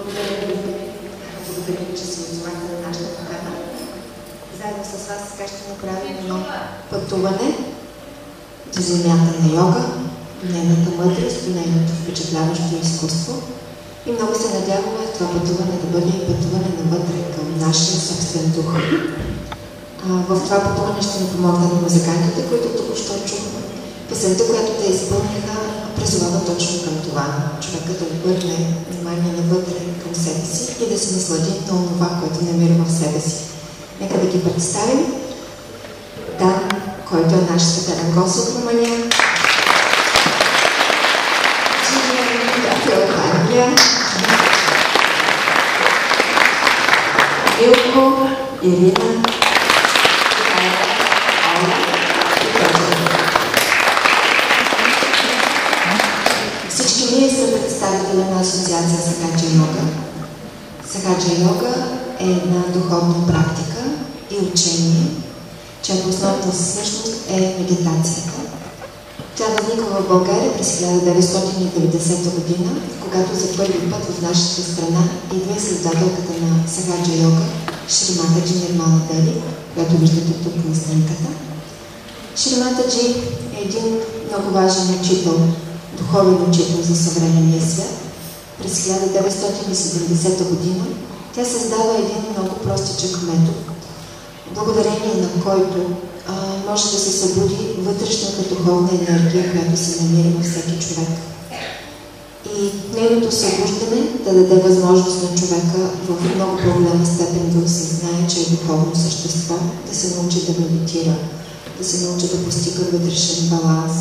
Благодаря ви, че се отзовахте на нашата покана. Заедно с вас сега ще направим едно пътуване до земята на йога, нейната мъдрост и нейното впечатляващо изкуство. И много се надяваме това пътуване да бъде и пътуване навътре към нашия собствен дух. В това пътуване ще ни помогнат музикантите, които току-що чухме. Песента, която те изпълниха, призовава точно към това. Човека да обърне внимание навътре към себе си и да се наслади на това, което намира в себе си. Нека да ги представим. Дан, който е наш светелен гост от Румъния. Джилия, от Англия. Милко, Ирина, всички ние сме представители на Асоциация Сахаджа Йога. Сахаджа Йога е една духовна практика и учение, чиято основна същност е медитацията. Тя възниква в България през 1990 година, когато за първи път в нашата страна идва и създателката на Сахаджа Йога, Шриматаджи Нирмала Дели, която виждате тук на снимката. Шриматаджи е един много важен учител, духовен учител за съвременния свят. През 1970 година тя създава един много простичък метод, благодарение на който може да се събуди вътрешната духовна енергия, която се намира във всеки човек. И нейното събуждане да даде възможност на човека в много по-голяма степен да осъзнае, че е духовно същество, да се научи да медитира, да се научи да постига вътрешен баланс,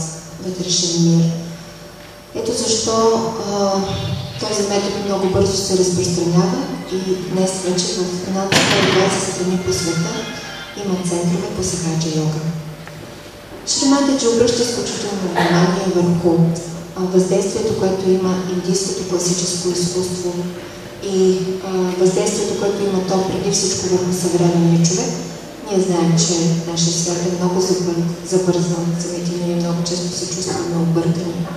вътрешен мир. Ето защо този метод много бързо се разпространява и днес вече в над 20 страни по света има центрове по Сахаджа Йога. Шриматаджи обръща изключително внимание върху въздействието, което има индийското класическо изкуство и въздействието, което има то преди всичко върху съвременния човек. Ние знаем, че нашия свят е много забързан, самите ние много често се чувстваме объркани.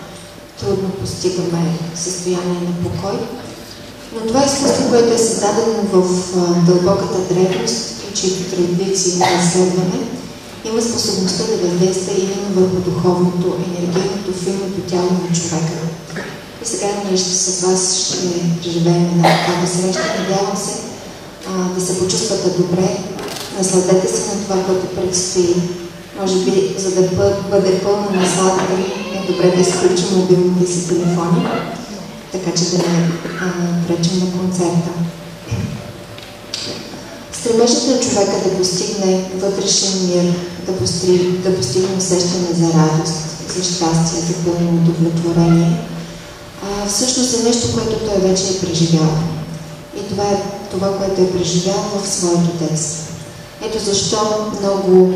Трудно постигаме състояние на покой. Но това изкуство, което е създадено в дълбоката древност и чието традиции на изследване, има способността да въздейства именно върху духовното, енергийното, филното тяло на човека. И сега ние с вас ще преживеем една такава среща. Надявам се да се почувствате добре. Насладете се на това, което предстои. Може би, за да бъде пълна насладата, е добре да изключим мобилните си телефони, така че да не пречим на концерта. Стремежът на човека да постигне вътрешен мир, да постигне усещане за радост, за щастие, за пълно удовлетворение, всъщност е нещо, което той вече е преживял. И това е това, което е преживял в своето детство. Ето защо много,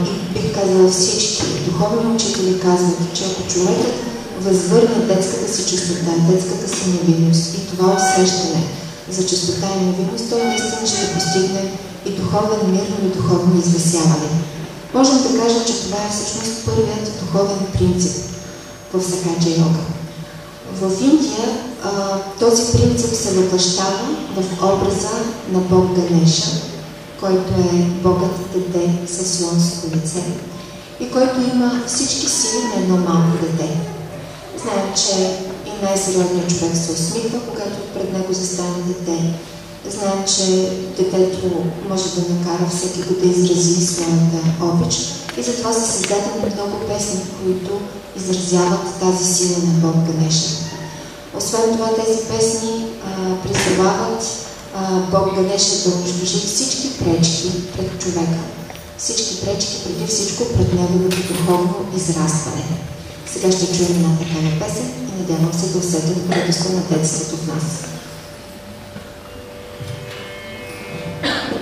и бих казала всички духовни учители казват, че ако човекът възвърне детската си чистота, детската си невинност и това усещане за чистота и невинност, той наистина ще постигне и духовен мир, но и духовно извисяване. Можем да кажем, че това е всъщност първият духовен принцип в Сахаджа Йога. В Индия този принцип се въплъщава в образа на Бог Ганеша, който е Богът дете със слонско лице и който има всички сили на едно малко дете. Знаем, че и най-сериозният човек се усмихва, когато пред него застане дете. Знаем, че детето може да накара всеки го да изрази своята обич и затова са създадени много песни, които изразяват тази сила на Бог Ганеша. Освен това, тези песни призовават Бог Ганеша да унищожи всички пречки пред човека. Всички пречки преди всичко пред неговото духовно израстване. Сега ще чуем една такава песен и надявам се да усетят радостта на детството в нас. Ah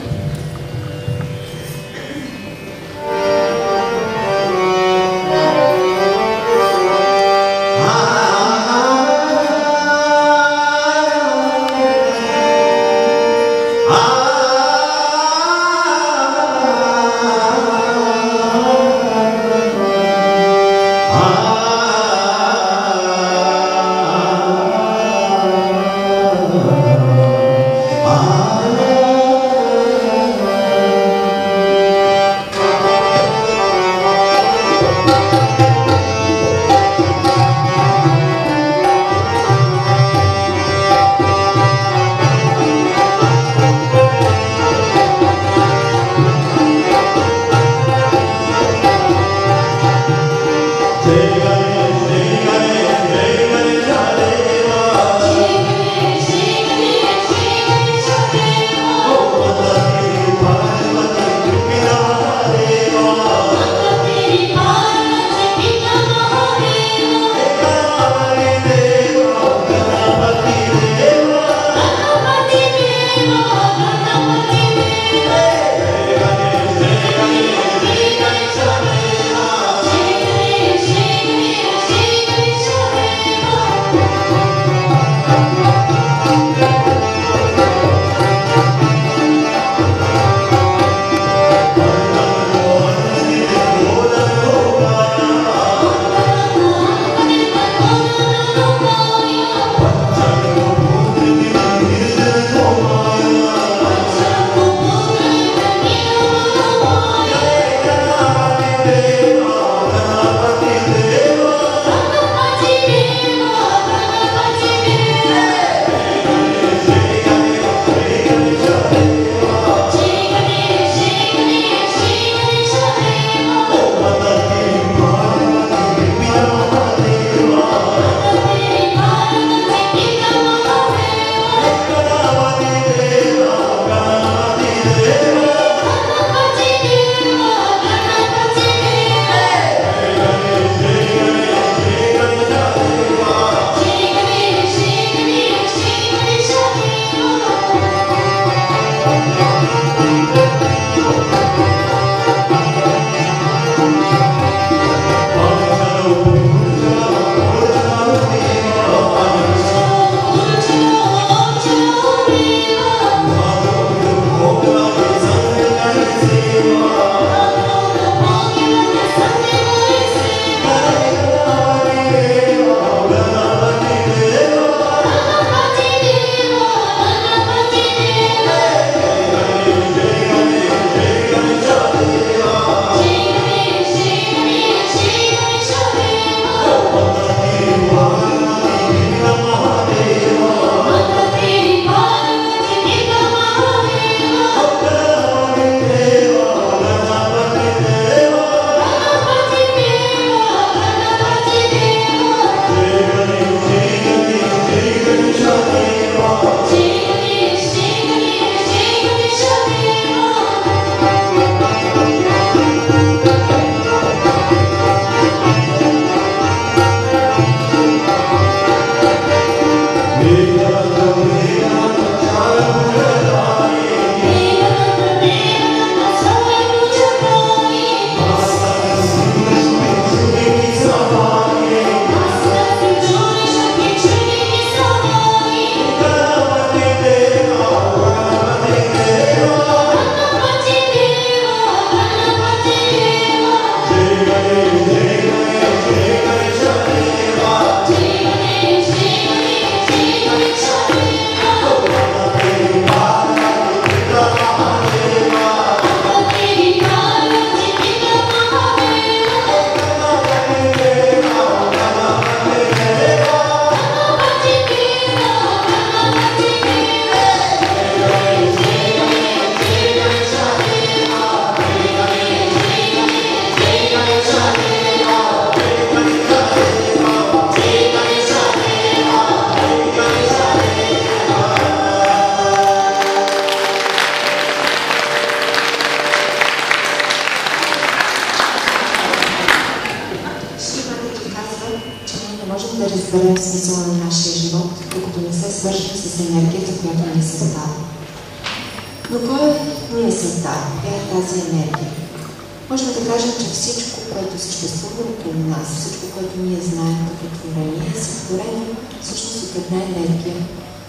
разберем смисъла на нашия живот, докато не се свържем с енергията, която ни е създава. Но кой ни е създал? Коя е тази енергия? Можем да кажем, че всичко, което съществува около нас, всичко, което ние знаем като творение, е сътворено всъщност от една енергия,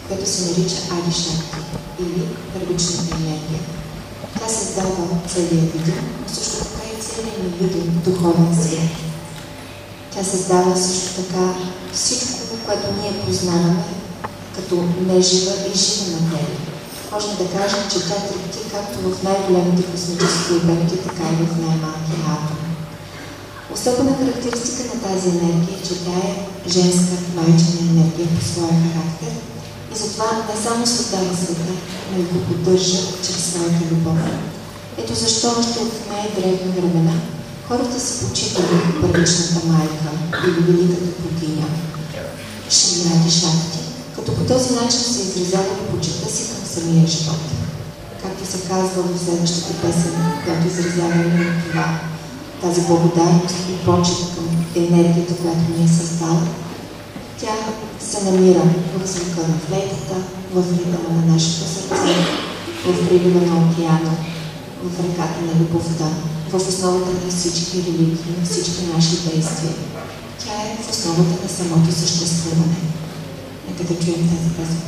която се нарича Ади Шакти или първичната енергия. Тя създава целия видим, но също така и целият невидим духовен свет. Тя създава също така всичко, което ние познаваме като нежива и жива материя. Можем да кажем, че тя трепти както в най-големите космически обекти, така и в най-малкия атом. Особена характеристика на тази енергия е, че тя е женска майчина енергия по своя характер и затова не само създава света, но и го поддържа чрез своята любов. Ето защо още от най-древни времена хората са почитали първичната майка или великата богиня Шри Ади Шакти, като по този начин се изразявали почита си към самия живот. Както се казва в следващата песен, която изразява именно това, тази благодат и почит към енергията, която ни е създала, тя се намира в звука на флейтата, в ритъма на нашето сърце, в прилива на океана, в реката на любовта, в основата на всички религии, на всички наши действия. Тя е в основата на самото съществуване. Нека да чуем тази песен.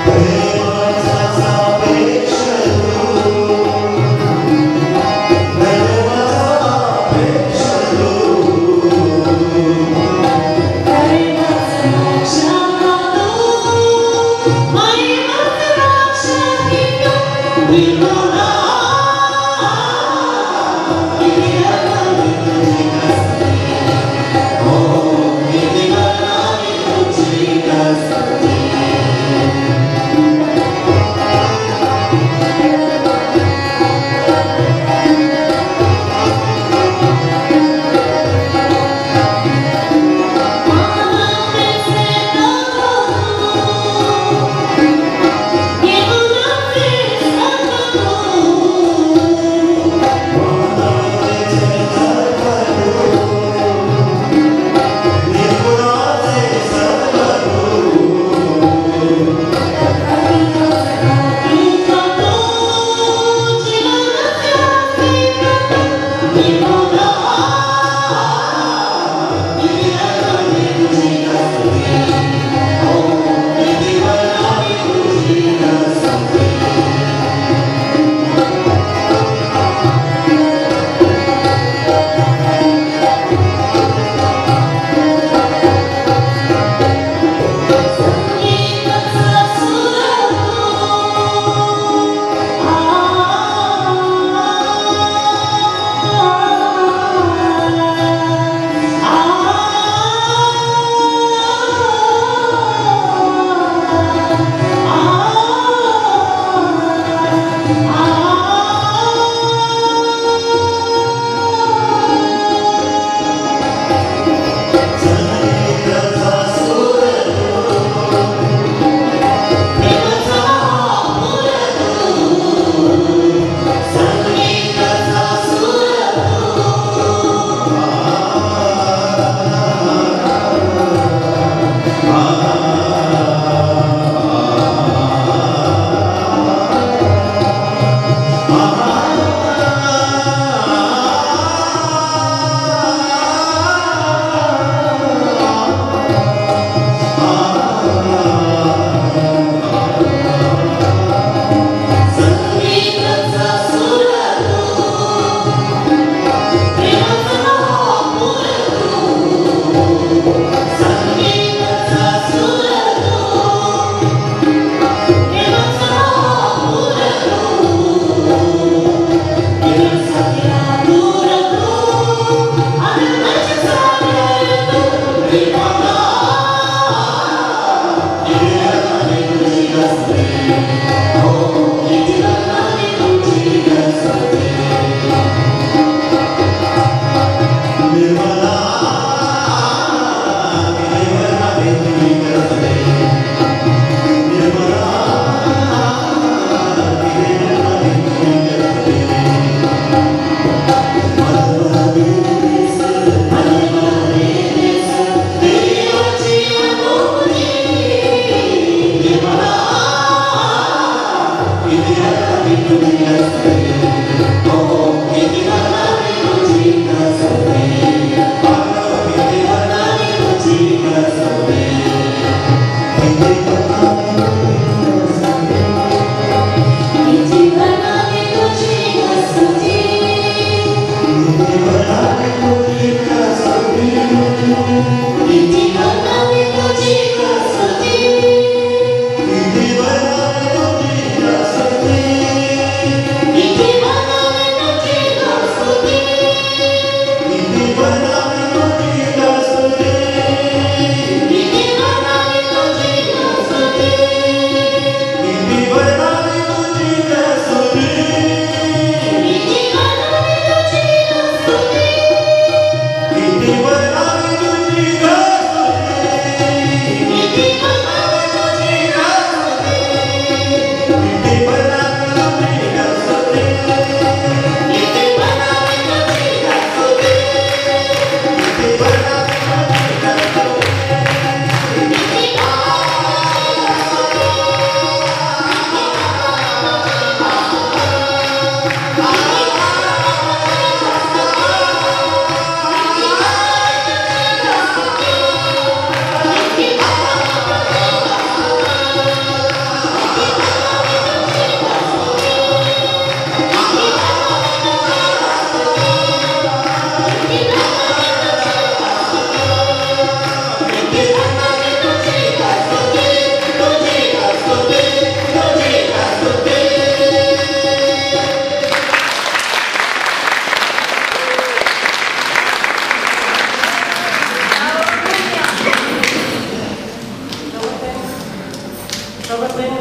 Hey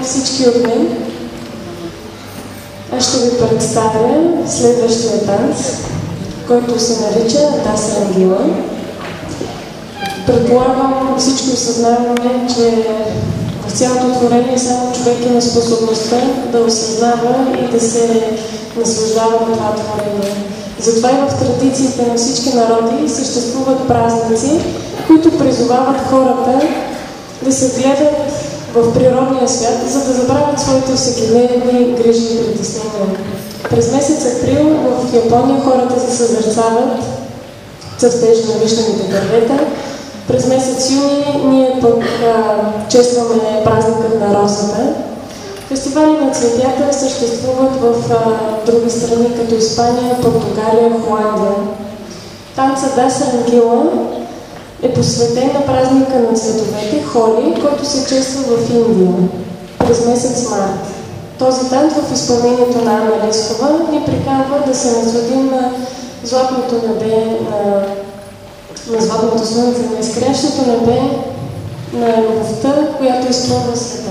всички от мен, аз ще ви представя следващия танц, който се нарича Даса Рангила. Предполагам, всички осъзнаваме, че в цялото творение само човек има способността да осъзнава и да се наслаждава на това творение. Затова и в традициите на всички народи съществуват празници, които призовават хората да се гледат в природния свят, за да забравят своите всекидневни грижи и притеснения. През месец април в Япония хората се съзерцават цъфтежа на вишневите дървета. През месец юни ние пък честваме празникът на розата. Фестивали на цветята съществуват в други страни, като Испания, Португалия, Холандия. Танца Даса Рангила е посветен на празника на цветовете Холи, който се чества в Индия през месец март. Този танц в изпълнението на Ана Лескова ни приканва да се насладим на златното небе, на златното слънце, на изкрящото небе, на любовта, която изпълва света.